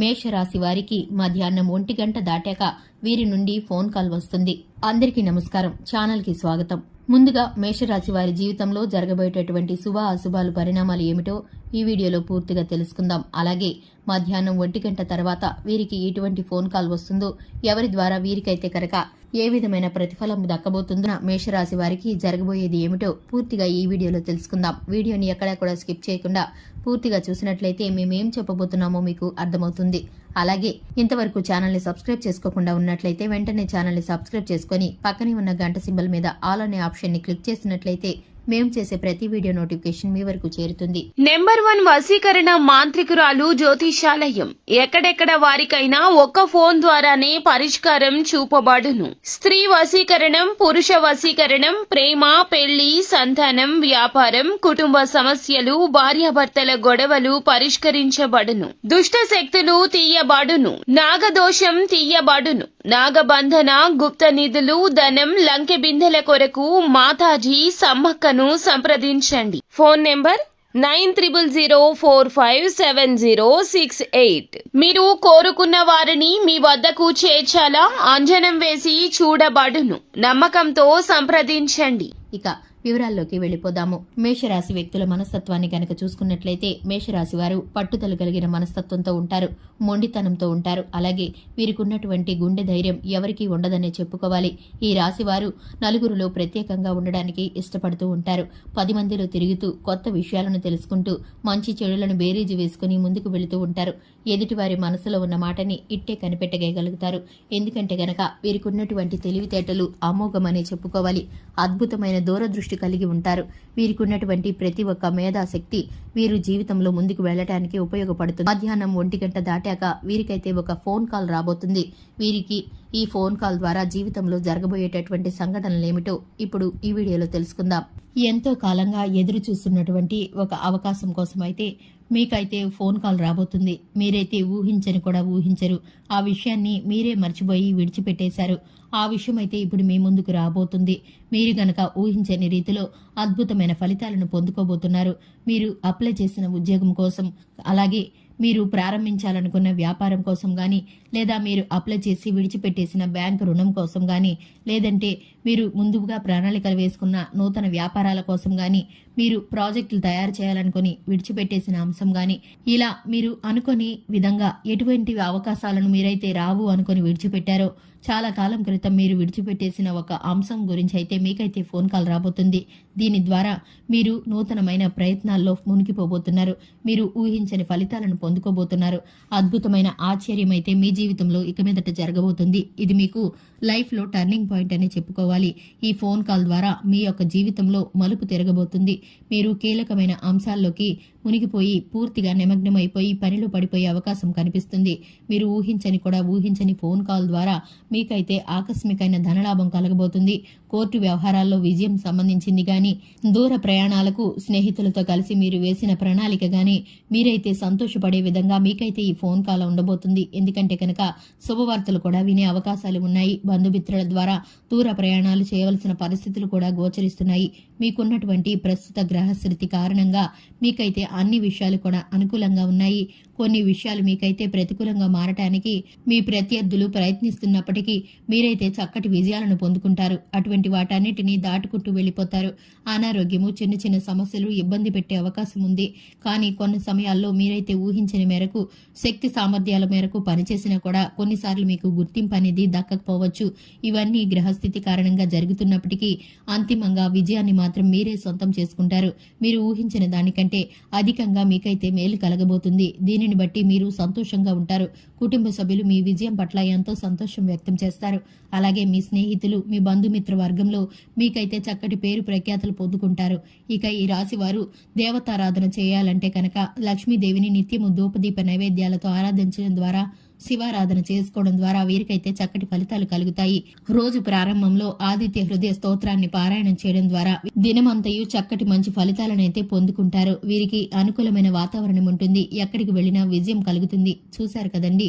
మేషరాశి వారికి మధ్యాహ్నం 1 గంట దాటాక వీరి నుండి ఫోన్ కాల్ వస్తుంది. అందరికీ నమస్కారం. ఛానల్ కి స్వాగతం. ముందుగా మేషరాశి వారి జీవితంలో జరగబోయేటటువంటి శుభ అశుభాలు పరిణామాలు ఏమిటో ఈ వీడియోలో పూర్తిగా తెలుసుకుందాం. అలాగే మధ్యాహ్నం 1 గంట తర్వాత వీరికి ఎటువంటి ఫోన్ కాల్ వస్తుందో, ఎవరి ద్వారా వీరికైతే కనుక ఏ విధమైన ప్రతిఫలం దక్కబోతుందో మేషరాశి వారికి జరగబోయేది ఏమిటో పూర్తిగా ఈ వీడియోలో తెలుసుకుందాం. వీడియోని ఎక్కడా కూడా స్కిప్ చేయకుండా పూర్తిగా చూసినట్లయితే మేమేం చెప్పబోతున్నామో మీకు అర్థమవుతుంది. అలాగే ఇంతవరకు ఛానల్ని సబ్స్క్రైబ్ చేసుకోకుండా ఉన్నట్లయితే వెంటనే ఛానల్ని సబ్స్క్రైబ్ చేసుకుని పక్కనే ఉన్న గంట సింబల్ మీద ఆల్ అనే ఆప్షన్ని క్లిక్ చేసినట్లయితే మేము చేసే ప్రతి వీడియో నోటిఫికేషన్ మీ వరకు చేరుతుంది. నెంబర్ 1 వశీకరణ మాంత్రికురాలు జ్యోతిషాలయం. ఎక్కడెక్కడ వారికైనా ఒక్క ఫోన్ ద్వారానే పరిష్కారం చూపబడును. స్త్రీ వశీకరణం, పురుష వశీకరణం, ప్రేమ, పెళ్లి, సంతానం, వ్యాపారం, కుటుంబ సమస్యలు, భార్యాభర్తల గొడవలు పరిష్కరించబడును. దుష్ట శక్తులు తీయబడును. నాగదోషం తీయబడును. నాగబంధన, గుప్త నిధులు, ధనం, లంకె బిందెల కొరకు మాతాజీ సమ్మక్కను సంప్రదించండి. Phone number 9000457068. మీరు కోరుకున్న వారిని మీ వద్దకు చేర్చాలా? అంజనం వేసి చూడబడును. నమ్మకంతో సంప్రదించండి. ఇక వివరాల్లోకి వెళ్లిపోదాము. మేషరాశి వ్యక్తుల మనస్తత్వాన్ని గనక చూసుకున్నట్లయితే మేషరాశి వారు పట్టుదల కలిగిన మనస్తత్వంతో ఉంటారు, మొండితనంతో ఉంటారు. అలాగే వీరికి ఉన్నటువంటి గుండె ధైర్యం ఎవరికీ ఉండదనే చెప్పుకోవాలి. ఈ రాశి వారు నలుగురిలో ప్రత్యేకంగా ఉండడానికి ఇష్టపడుతూ ఉంటారు. 10 మందిలో తిరుగుతూ కొత్త విషయాలను తెలుసుకుంటూ మంచి చెడులను బేరీజు వేసుకుని ముందుకు వెళుతూ ఉంటారు. ఎదుటివారి మనసులో ఉన్న మాటని ఇట్టే కనిపెట్టగలుగుతారు. ఎందుకంటే గనక వీరికి ఉన్నటువంటి తెలివితేటలు అమోఘమనే చెప్పుకోవాలి. అద్భుతమైన దూరదృష్టి కలిగి ఉంటారు. వీరికి ఉన్నటువంటి ప్రతి ఒక్క మేధాశక్తి వీరు జీవితంలో ముందుకు వెళ్లడానికి ఉపయోగపడుతుంది. మధ్యాహ్నం 1 గంట దాటాక వీరికైతే ఒక ఫోన్ కాల్ రాబోతుంది. వీరికి ఈ ఫోన్ కాల్ ద్వారా జీవితంలో జరగబోయేటటువంటి సంఘటనలు ఏమిటో ఇప్పుడు ఈ వీడియోలో తెలుసుకుందాం. ఎంతో కాలంగా ఎదురు చూస్తున్నటువంటి ఒక అవకాశం కోసం అయితే మీకైతే ఫోన్ కాల్ రాబోతుంది. మీరైతే ఊహించని కూడా ఊహించరు. ఆ విషయాన్ని మీరే మర్చిపోయి విడిచిపెట్టేశారు. ఆ విషయం అయితే ఇప్పుడు మీ ముందుకు రాబోతుంది. మీరు గనక ఊహించని రీతిలో అద్భుతమైన ఫలితాలను పొందుకోబోతున్నారు. మీరు అప్లై చేసిన ఉద్యోగం కోసం, అలాగే మీరు ప్రారంభించాలనుకున్న వ్యాపారం కోసం గాని, లేదా మీరు అప్లై చేసి విడిచిపెట్టేసిన బ్యాంకు రుణం కోసం గాని, లేదంటే మీరు ముందుగా ప్రణాళికలు వేసుకున్న నూతన వ్యాపారాల కోసం గాని, మీరు ప్రాజెక్టులు తయారు చేయాలనుకుని విడిచిపెట్టేసిన అంశం గాని, ఇలా మీరు అనుకుని విధంగా ఎటువంటి అవకాశాలను మీరైతే రావు అనుకుని విడిచిపెట్టారో, చాలా కాలం క్రితం మీరు విడిచిపెట్టేసిన ఒక అంశం గురించి అయితే మీకైతే ఫోన్ కాల్ రాబోతుంది. దీని ద్వారా మీరు నూతనమైన ప్రయత్నాల్లో మునిగిపోబోతున్నారు. మీరు ఊహించని ఫలితాలను పొందుకోబోతున్నారు. అద్భుతమైన ఆశ్చర్యం అయితే మీ జీవితంలో ఇక మీదట జరగబోతుంది. ఇది మీకు లైఫ్లో టర్నింగ్ పాయింట్ అని చెప్పుకోవాలి. ఈ ఫోన్ కాల్ ద్వారా మీ యొక్క జీవితంలో మలుపు తిరగబోతుంది. మీరు కీలకమైన అంశాల్లోకి మునిగిపోయి పూర్తిగా నిమగ్నమైపోయి పనిలో పడిపోయే అవకాశం కనిపిస్తుంది. మీరు ఊహించని ఫోన్ కాల్ ద్వారా మీకైతే ఆకస్మికమైన ధనలాభం కలగబోతుంది. కోర్టు వ్యవహారాల్లో విజయం సంబంధించింది గాని, దూర ప్రయాణాలకు స్నేహితులతో కలిసి మీరు వేసిన ప్రణాళిక గాని, మీరైతే సంతోషపడే విధంగా మీకైతే ఈ ఫోన్ కాల్ ఉండబోతుంది. ఎందుకంటే కనుక శుభవార్తలు కూడా వినే అవకాశాలు ఉన్నాయి. బంధుమిత్రుల ద్వారా దూర ప్రయాణాలు చేయవలసిన పరిస్థితులు కూడా గోచరిస్తున్నాయి. మీకున్నటువంటి ప్రస్తుత గ్రహస్థితి కారణంగా మీకైతే అన్ని విషయాలు కూడా అనుకూలంగా ఉన్నాయి. కొన్ని విషయాలు మీకైతే ప్రతికూలంగా మారటానికి మీ ప్రత్యర్థులు ప్రయత్నిస్తున్నప్పటికీ మీరైతే చక్కటి విజయాలను పొందుకుంటారు. అటువంటి వాటన్నిటినీ దాటుకుంటూ వెళ్లిపోతారు. అనారోగ్యము, చిన్న చిన్న సమస్యలు ఇబ్బంది పెట్టే అవకాశం ఉంది. కానీ కొన్ని సమయాల్లో మీరైతే ఊహించిన మేరకు, శక్తి సామర్థ్యాల మేరకు పనిచేసినా కూడా కొన్నిసార్లు మీకు గుర్తింపు అనేది దక్కకపోవచ్చు. ఇవన్నీ గ్రహస్థితి కారణంగా జరుగుతున్నప్పటికీ అంతిమంగా విజయాన్ని మాత్రం మీరే సొంతం చేసుకుంటారు. మీరు ఊహించిన దానికంటే అధికంగా మీకైతే మేలు కలగబోతుంది. దీనిని బట్టి మీరు సంతోషంగా ఉంటారు. కుటుంబ సభ్యులు మీ విజయం పట్ల ఎంతో సంతోషం వ్యక్తం చేస్తారు. అలాగే మీ స్నేహితులు, మీ బంధుమిత్ర వర్గంలో మీకైతే చక్కటి పేరు ప్రఖ్యాతులు పొందుకుంటారు. ఇక ఈ రాశి వారు దేవతారాధన చేయాలంటే కనుక లక్ష్మీదేవిని నిత్యము ధూపదీప నైవేద్యాలతో ఆరాధించడం ద్వారా, శివారాధన చేసుకోవడం ద్వారా వీరికైతే చక్కటి ఫలితాలు కలుగుతాయి. రోజు ప్రారంభంలో ఆదిత్య హృదయ స్తోత్రాన్ని పారాయణం చేయడం ద్వారా దినమంతయు చక్కటి మంచి ఫలితాలనైతే పొందుకుంటారు. వీరికి అనుకూలమైన వాతావరణం ఉంటుంది. ఎక్కడికి వెళ్లినా విజయం కలుగుతుంది. చూశారు కదండి,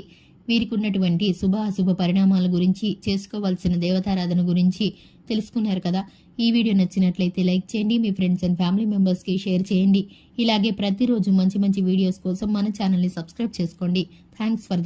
వీరికి ఉన్నటువంటి శుభ అశుభ పరిణామాల గురించి, చేసుకోవాల్సిన దేవతారాధన గురించి తెలుసుకున్నారు కదా. ఈ వీడియో నచ్చినట్లయితే లైక్ చేయండి, మీ ఫ్రెండ్స్ అండ్ ఫ్యామిలీ మెంబర్స్ కి షేర్ చేయండి. ఇలాగే ప్రతిరోజు మంచి మంచి వీడియోస్ కోసం మన ఛానల్ ని సబ్స్క్రైబ్ చేసుకోండి. Thanks for the